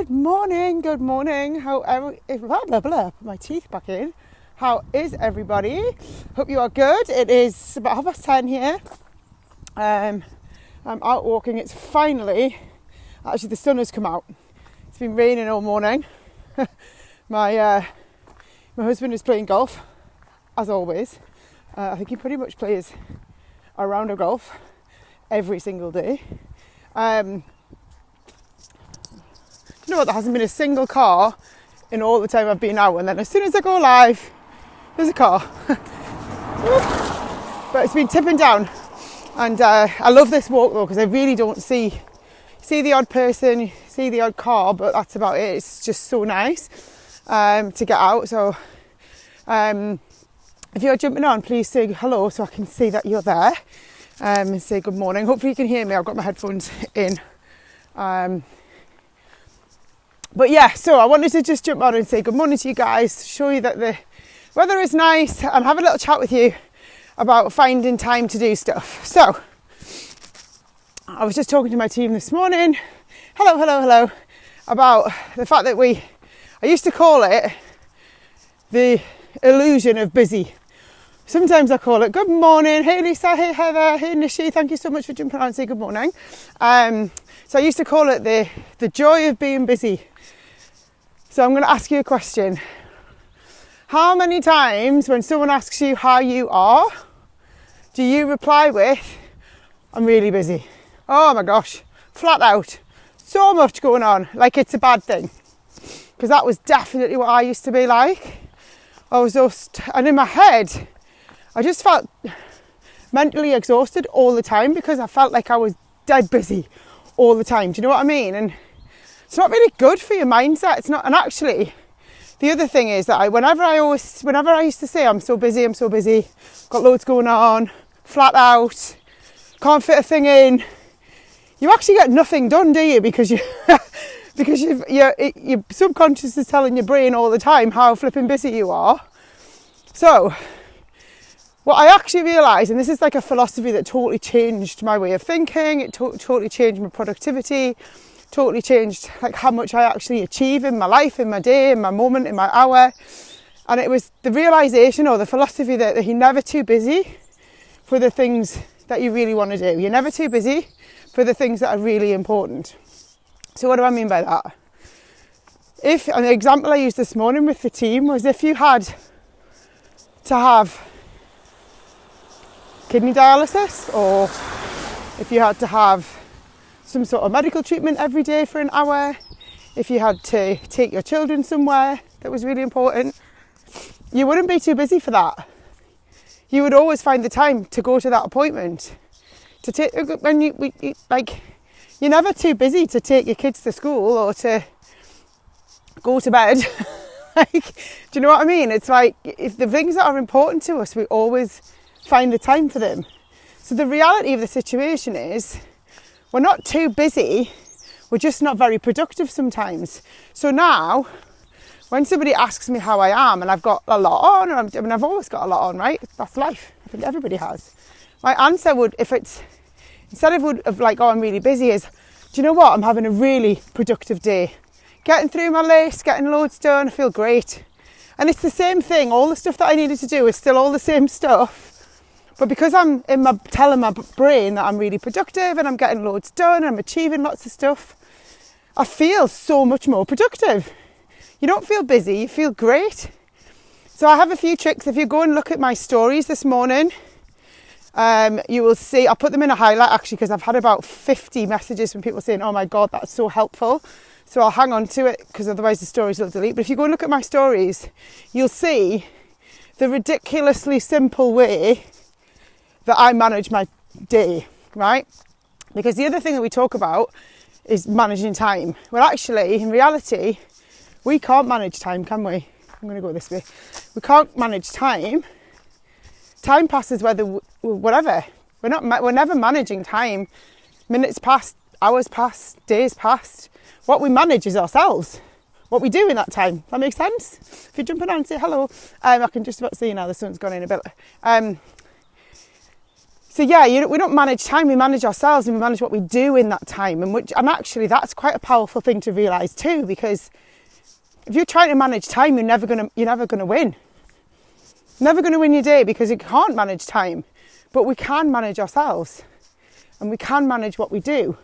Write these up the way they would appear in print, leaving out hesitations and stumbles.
Good morning. How blah, blah, put my teeth back in. How is everybody? Hope you are good. It is about 10:30 here. I'm out walking. It's finally, actually the sun has come out. It's been raining all morning. My husband is playing golf, as always. I think he pretty much plays a round of golf every single day. You know what, there hasn't been a single car in all the time I've been out, and then as soon as I go live, there's a car. But it's been tipping down, and I love this walk though, because I really don't see the odd person, see the odd car, but that's about it. It's just so nice to get out. So if you're jumping on, please say hello so I can see that you're there, and say good morning. Hopefully you can hear me. I've got my headphones in. But yeah, so I wanted to just jump on and say good morning to you guys, show you that the weather is nice, and have a little chat with you about finding time to do stuff. So I was just talking to my team this morning, hello, about the fact that I used to call it the illusion of busy. Sometimes I call it good morning, hey Lisa, hey Heather, hey Nishi, thank you so much for jumping on and saying good morning. So I used to call it the joy of being busy. So I'm going to ask you a question. How many times when someone asks you how you are, do you reply with, I'm really busy? Oh my gosh, flat out. So much going on, like it's a bad thing. Because that was definitely what I used to be like. And in my head, I just felt mentally exhausted all the time because I felt like I was dead busy all the time. Do you know what I mean? And it's not really good for your mindset. It's not. And actually, the other thing is that whenever I used to say I'm so busy, got loads going on, flat out, can't fit a thing in, you actually get nothing done, do you? Because your subconscious is telling your brain all the time how flipping busy you are. So what I actually realised, and this is like a philosophy that totally changed my way of thinking, it totally changed my productivity, totally changed like how much I actually achieve in my life, in my day, in my moment, in my hour. And it was the realisation or the philosophy that you're never too an for the things that you really want to do. You're never too busy for the things that are really important. So what do I mean by that? An example I used this morning with the team was if you had to have kidney dialysis, or if you had to have some sort of medical treatment every day for an hour, if you had to take your children somewhere that was really important, you wouldn't be too busy for that. You would always find the time to go to that appointment. You're never too busy to take your kids to school or to go to bed. Do you know what I mean? It's like, if the things that are important to us, we always find the time for them. So the reality of the situation is we're not too busy, we're just not very productive sometimes. So now, when somebody asks me how I am, and I've got a lot on, and I've always got a lot on, right? That's life. I think everybody has. My answer would, instead of like, oh, I'm really busy, is, do you know what? I'm having a really productive day. Getting through my list, getting loads done, I feel great. And it's the same thing. All the stuff that I needed to do is still all the same stuff. But because I'm telling my brain that I'm really productive and I'm getting loads done and I'm achieving lots of stuff, I feel so much more productive. You don't feel busy, you feel great. So I have a few tricks. If you go and look at my stories this morning, you will see, I'll put them in a highlight actually, because I've had about 50 messages from people saying, oh my God, that's so helpful. So I'll hang on to it because otherwise the stories will delete. But if you go and look at my stories, you'll see the ridiculously simple way that I manage my day, right? Because the other thing that we talk about is managing time. Well, actually, in reality, we can't manage time, can we? I'm going to go this way. We can't manage time. Time passes whatever. We're never managing time. Minutes pass, hours pass, days pass. What we manage is ourselves. What we do in that time. That makes sense? If you're jumping on and say hello, I can just about see you now. The sun's gone in a bit. So yeah, we don't manage time, we manage ourselves, and we manage what we do in that time. And actually that's quite a powerful thing to realise too, because if you're trying to manage time, you're never gonna win. Never gonna win your day, because you can't manage time. But we can manage ourselves, and we can manage what we do.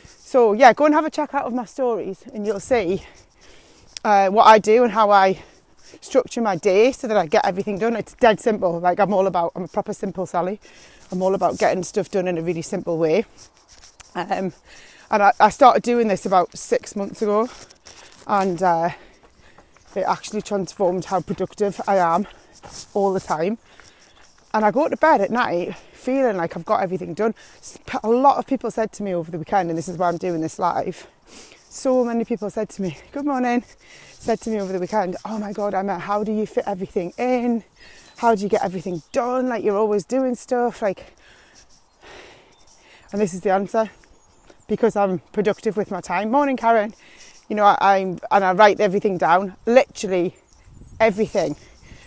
So yeah, go and have a check out of my stories, and you'll see what I do and how I structure my day so that I get everything done. It's dead simple. Like I'm a proper simple Sally. I'm all about getting stuff done in a really simple way. And I started doing this about 6 months ago, and it actually transformed how productive I am all the time. And I go to bed at night feeling like I've got everything done. A lot of people said to me over the weekend, and this is why I'm doing this live, so many people said to me, good morning, said to me over the weekend, oh my God, Emma, how do you fit everything in? How do you get everything done? Like, you're always doing stuff. Like, and this is the answer, because I'm productive with my time. Morning, Karen. You know, I write everything down, literally everything.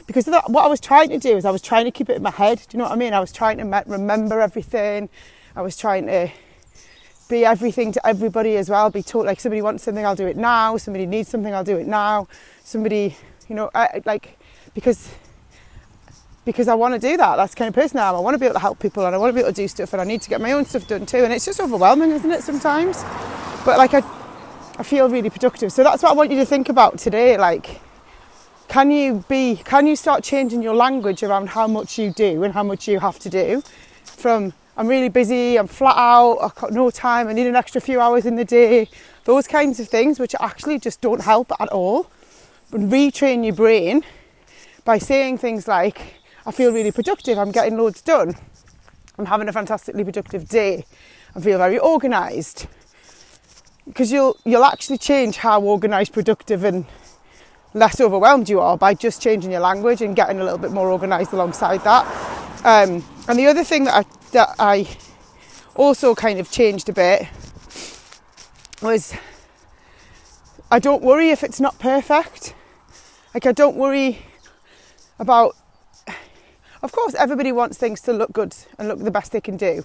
Because what I was trying to do is I was trying to keep it in my head. Do you know what I mean? I was trying to remember everything. I was trying to be everything to everybody as well. Be taught, like, somebody wants something, I'll do it now. Somebody needs something, I'll do it now. Somebody, you know, because I want to do that. That's the kind of person I am. I want to be able to help people, and I want to be able to do stuff, and I need to get my own stuff done too. And it's just overwhelming, isn't it, sometimes? But like I feel really productive. So that's what I want you to think about today. Like, can you start changing your language around how much you do and how much you have to do? From I'm really busy, I'm flat out, I've got no time, I need an extra few hours in the day. Those kinds of things, which actually just don't help at all. But retrain your brain by saying things like, I feel really productive, I'm getting loads done, I'm having a fantastically productive day, I feel very organised. Because you'll actually change how organised, productive and less overwhelmed you are by just changing your language and getting a little bit more organised alongside that. And the other thing that I also kind of changed a bit was, I don't worry if it's not perfect. Like, I don't worry about, of course everybody wants things to look good and look the best they can do,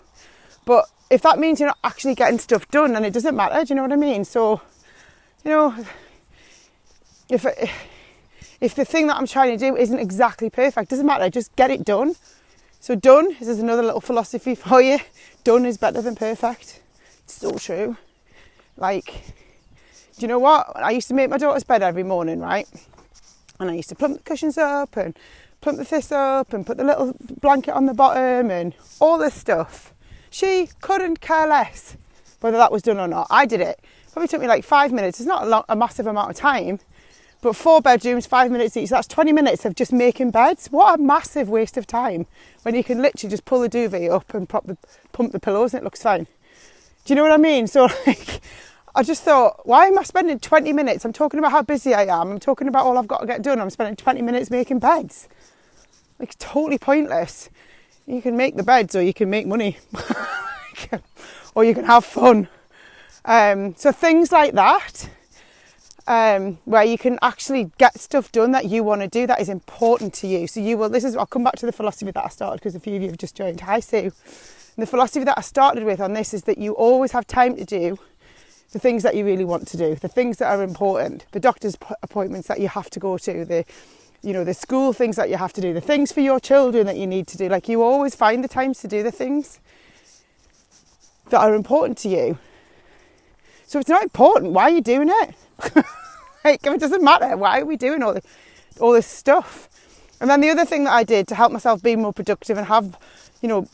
but if that means you're not actually getting stuff done, then it doesn't matter. Do you know what I mean? So, you know, if the thing that I'm trying to do isn't exactly perfect, doesn't matter, just get it done. So done, this is another little philosophy for you. Done is better than perfect. It's so true. Like, do you know what? I used to make my daughter's bed every morning, right? And I used to plump the cushions up and plump the this up and put the little blanket on the bottom and all this stuff. She couldn't care less whether that was done or not. I did it. Probably took me like 5 minutes. It's not a massive amount of time. But 4 bedrooms, 5 minutes each, that's 20 minutes of just making beds. What a massive waste of time when you can literally just pull the duvet up and pump the pillows and it looks fine. Do you know what I mean? So like, I just thought, why am I spending 20 minutes? I'm talking about how busy I am. I'm talking about all I've got to get done. I'm spending 20 minutes making beds. Like, totally pointless. You can make the beds, or you can make money. Or you can have fun. So things like that. Where you can actually get stuff done that you want to do, that is important to you. So I'll come back to the philosophy that I started, because a few of you have just joined. Hi, Sue. And the philosophy that I started with on this is that you always have time to do the things that you really want to do, the things that are important, the doctor's appointments that you have to go to, the school things that you have to do, the things for your children that you need to do. Like, you always find the times to do the things that are important to you. So if it's not important, why are you doing it? Like, if it doesn't matter, why are we doing all this stuff? And then the other thing that I did to help myself be more productive and have,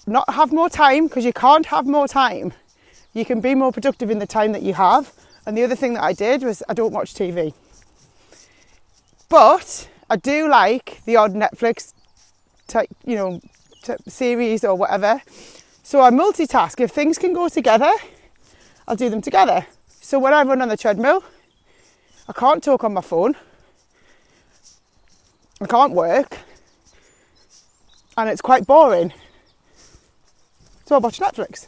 not have more time, because you can't have more time. You can be more productive in the time that you have. And the other thing that I did was, I don't watch TV. But I do like the odd Netflix type, series or whatever. So I multitask. If things can go together, I'll do them together. So when I run on the treadmill, I can't talk on my phone, I can't work, and it's quite boring. So I watch Netflix.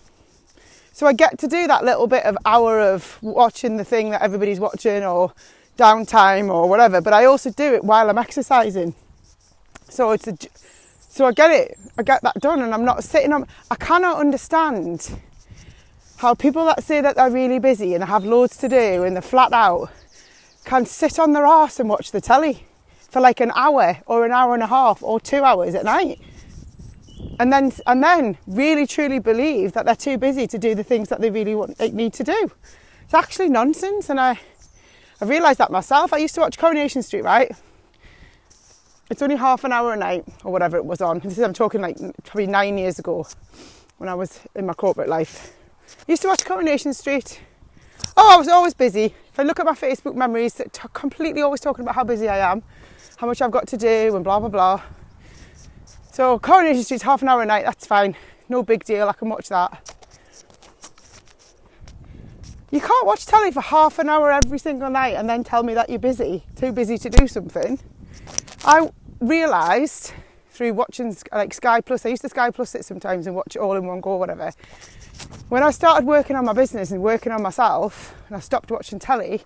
So I get to do that little bit of hour of watching the thing that everybody's watching, or downtime or whatever, but I also do it while I'm exercising. So So I get it. I get that done, and I'm not sitting on... I cannot understand how people that say that they're really busy and they have loads to do and they're flat out can sit on their arse and watch the telly for like an hour or an hour and a half or 2 hours at night. And then really truly believe that they're too busy to do the things that they really need to do. It's actually nonsense, and I realised that myself. I used to watch Coronation Street, right? It's only half an hour a night or whatever it was on. I'm talking like probably 9 years ago when I was in my corporate life. I used to watch Coronation Street. Oh, I was always busy. If I look at my Facebook memories, completely always talking about how busy I am, how much I've got to do and blah, blah, blah. So Coronation Street's half an hour a night, that's fine. No big deal, I can watch that. You can't watch telly for half an hour every single night and then tell me that you're busy, too busy to do something. I realised through watching like Sky Plus, I used to Sky Plus it sometimes and watch it all in one go or whatever. When I started working on my business and working on myself and I stopped watching telly,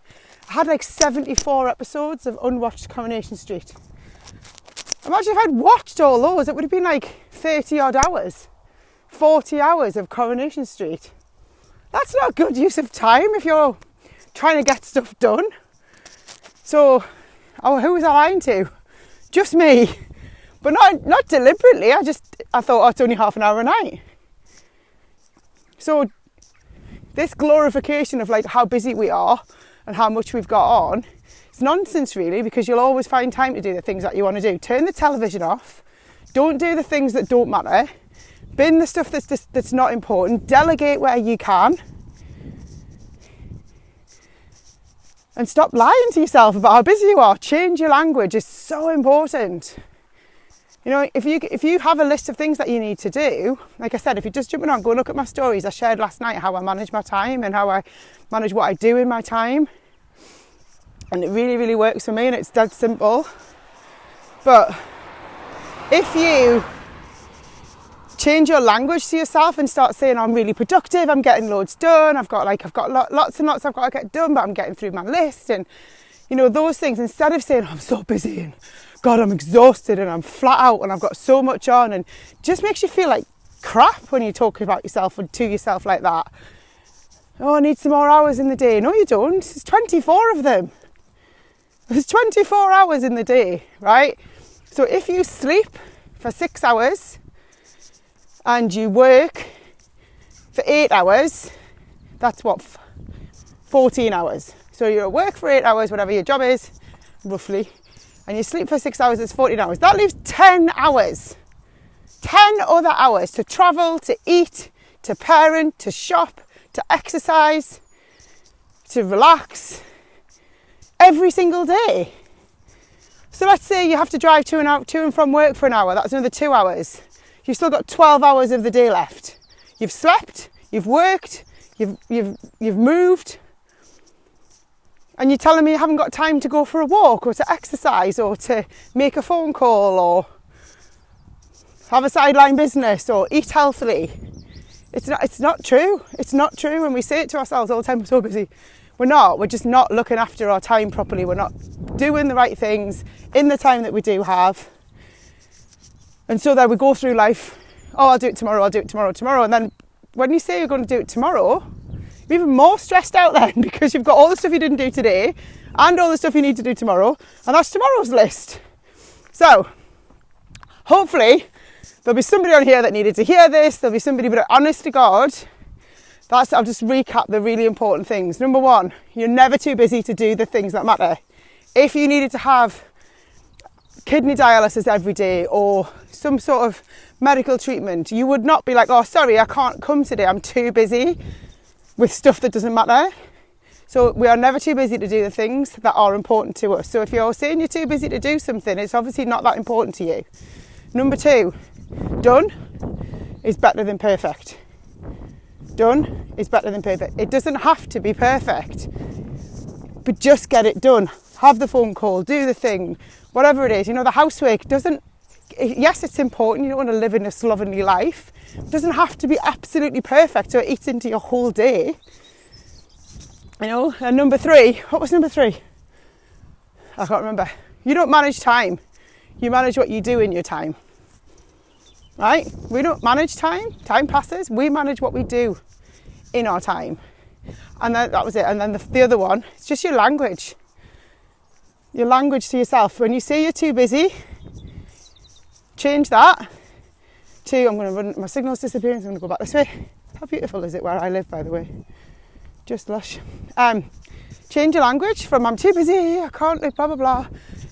I had like 74 episodes of unwatched Coronation Street. Imagine if I'd watched all those, it would have been like 30 odd hours, 40 hours of Coronation Street. That's not good use of time if you're trying to get stuff done. So, who was I lying to? Just me. But not deliberately, I thought, it's only half an hour a night. So, this glorification of like how busy we are and how much we've got on, it's nonsense really, because you'll always find time to do the things that you want to do. Turn the television off. Don't do the things that don't matter. Bin the stuff that's not important. Delegate where you can. And stop lying to yourself about how busy you are. Change your language. It's so important. You know, if you have a list of things that you need to do, like I said, if you're just jumping on, go look at my stories. I shared last night how I manage my time and how I manage what I do in my time. And it really, really works for me, and it's dead simple. But if you change your language to yourself and start saying, I'm really productive, I'm getting loads done, I've got lots and lots I've got to get done, but I'm getting through my list, and you know, those things, instead of saying, I'm so busy and God, I'm exhausted and I'm flat out and I've got so much on, and just makes you feel like crap when you talk about yourself and to yourself like that. Oh, I need some more hours in the day. No, you don't. It's 24 of them. There's 24 hours in the day, right? So if you sleep for 6 hours and you work for 8 hours, that's what, 14 hours. So you're at work for 8 hours, whatever your job is, roughly, and you sleep for 6 hours, it's 14 hours. That leaves 10 hours. 10 other hours to travel, to eat, to parent, to shop, to exercise, to relax, every single day. So let's say you have to drive to and from work for an hour, that's another 2 hours. You've still got 12 hours of the day left. You've slept, you've worked, you've moved, and you're telling me you haven't got time to go for a walk or to exercise or to make a phone call or have a sideline business or eat healthily. It's not true. It's not true. When we say it to ourselves all the time, we're so busy. We're not. We're just not looking after our time properly. We're not doing the right things in the time that we do have. And so then we go through life, oh, I'll do it tomorrow, tomorrow. And then when you say you're going to do it tomorrow, you're even more stressed out then, because you've got all the stuff you didn't do today and all the stuff you need to do tomorrow. And that's tomorrow's list. So hopefully there'll be somebody on here that needed to hear this. There'll be somebody, but honest to God, I'll just recap the really important things. Number one, you're never too busy to do the things that matter. If you needed to have kidney dialysis every day or some sort of medical treatment, you would not be like, oh, sorry, I can't come today, I'm too busy with stuff that doesn't matter. So we are never too busy to do the things that are important to us. So if you're saying you're too busy to do something, it's obviously not that important to you. Number two, done is better than perfect. Done is better than perfect. It doesn't have to be perfect, but just get it done. Have the phone call, do the thing, whatever it is. You know, the housework yes, it's important. You don't want to live in a slovenly life. It doesn't have to be absolutely perfect so it eats into your whole day. You know, and number three, what was number three? I can't remember. You don't manage time. You manage what you do in your time. right? We don't manage time. Time passes. We manage what we do in our time. And then that was it. And then the other one, it's just your language. Your language to yourself. When you say you're too busy, change that to, I'm going to run, my signal's disappearing, so I'm going to go back this way. How beautiful is it where I live, by the way? Just lush. Change your language from I'm too busy, I can't, blah, blah, blah,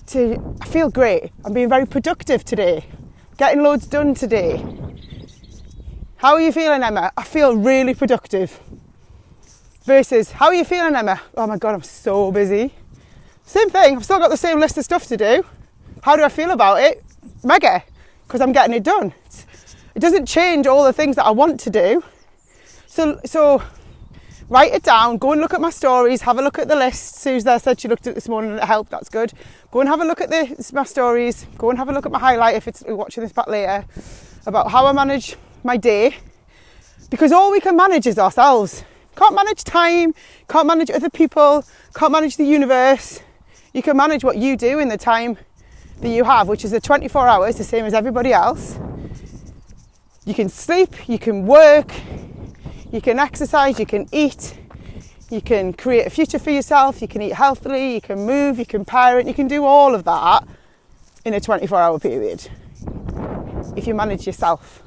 to I feel great. I'm being very productive today. Getting loads done today. How are you feeling, Emma? I feel really productive. Versus, how are you feeling, Emma? Oh my God, I'm so busy. Same thing, I've still got the same list of stuff to do. How do I feel about it? Mega, because I'm getting it done. It doesn't change all the things that I want to do. So write it down, go and look at my stories, have a look at the list. Suze there said she looked at it this morning and it helped, that's good. Go and have a look at my stories, go and have a look at my highlight if it's watching this back later, about how I manage my day. Because all we can manage is ourselves. Can't manage time, can't manage other people, can't manage the universe. You can manage what you do in the time that you have, which is the 24 hours, the same as everybody else. You can sleep, you can work, you can exercise, you can eat, you can create a future for yourself, you can eat healthily, you can move, you can parent, you can do all of that in a 24-hour period if you manage yourself.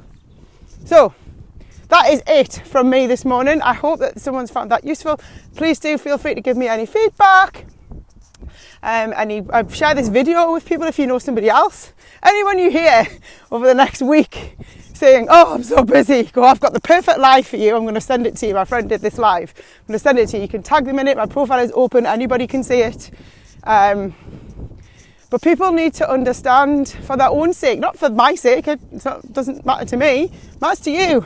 So that is it from me this morning. I hope that someone's found that useful. Please do feel free to give me any feedback. Share this video with people if you know somebody else. Anyone you hear over the next week saying, oh, I'm so busy, go, I've got the perfect live for you, I'm going to send it to you. My friend did this live. I'm going to send it to you. You can tag them in it. My profile is open. Anybody can see it. But people need to understand for their own sake, not for my sake. It doesn't matter to me. It matters to you.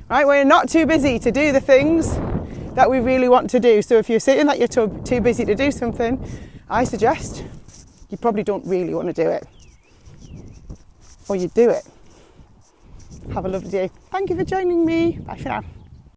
Right? We're not too busy to do the things that we really want to do. So if you're saying that you're too busy to do something, I suggest you probably don't really want to do it. Or you do it. Have a lovely day. Thank you for joining me. Bye for now.